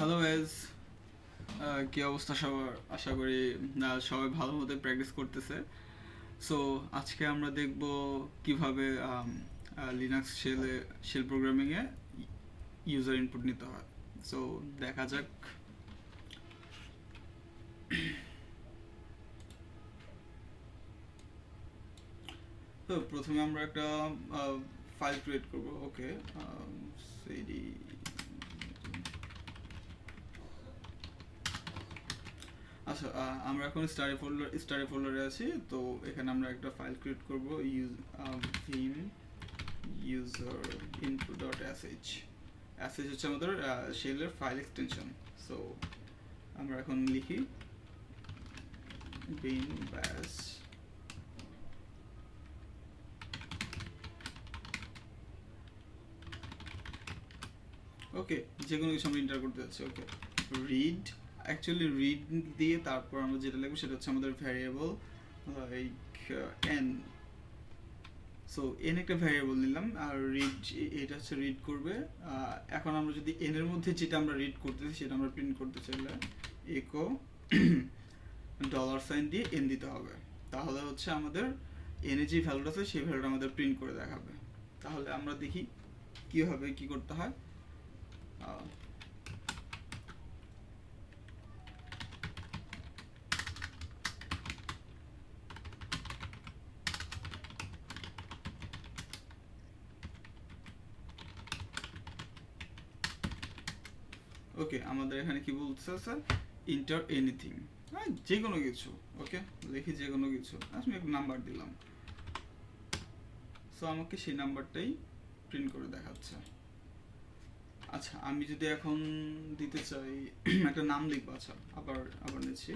Hello guys, কি অবস্থা সবার? আশা করি সবাই ভালো মতো প্র্যাকটিস করতেছে। সো আজকে আমরা দেখব কিভাবে লিনাক্স শেল প্রোগ্রামিংয়ে ইউজার ইনপুট নিতে হয়। সো দেখা যাক। তো প্রথমে আমরা একটা ফাইল ক্রিয়েট করব। ওকে, সিডি। আচ্ছা, আমরা এখন স্টাডি ফোল্ডারে আছি। তো এখানে আমরা একটা ফাইল ক্রিয়েট করব, vim user input.sh। sh হচ্ছে আমাদের শেলের ফাইল এক্সটেনশন। সো আমরা এখন লিখি bin bash। ওকে, যে কোনো কিছু আমরা এন্টার করতে যাচ্ছি। ওকে, রিড। অ্যাকচুয়ালি রিড দিয়ে তারপর আমরা যেটা লিখবো সেটা হচ্ছে আমাদের ভ্যারিয়েবল এন। সো এন একটা ভ্যারিয়েবল নিলাম, আর রিড এটা হচ্ছে রিড করবে। এখন আমরা যদি এন এর মধ্যে যেটা আমরা রিড করতেছি সেটা আমরা প্রিন্ট করতে চাইলে ইকো $সাইন দিয়ে এন দিতে হবে। তাহলে হচ্ছে আমাদের এনে যে ভ্যালুটা আছে সেই ভ্যালুটা আমাদের প্রিন্ট করে দেখাবে। তাহলে আমরা দেখি কীভাবে কী করতে হয়। ওকে, আমাদের এখানে কি বলছে স্যার? ইন্টার এনিথিং, হ্যাঁ, যে কোনো কিছু। ওকে, লিখি যে কোনো কিছু। আমি একটা নাম্বার দিলাম। সো আমাকে সেই নাম্বারটাই প্রিন্ট করে দেখাচ্ছে। আচ্ছা, আমি যদি এখন দিতে চাই একটা নাম লিখবো। আচ্ছা, আবার নিচ্ছি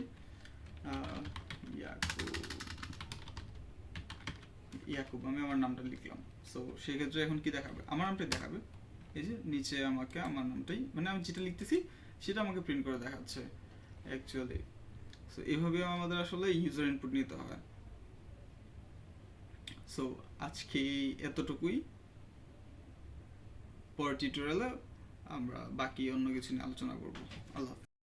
ইয়াকুব। আমি আমার নামটা লিখলাম। সো সেক্ষেত্রে এখন কি দেখাবে? আমার নামটাই দেখাবে। এই যে নিচে আমাকে আমার নামটাই, মানে আমি যেটা লিখতেছি সেটা আমাকে প্রিন্ট করে দেখাচ্ছে অ্যাকচুয়ালি। সো এইভাবে আমাদের আসলে ইউজার ইনপুট নিতে হয়। সো আজকে এতটুকুই। পরের টিউটোরিয়ালে আমরা বাকি অন্য কিছু নিয়ে আলোচনা করব। আল্লাহ হাফেজ।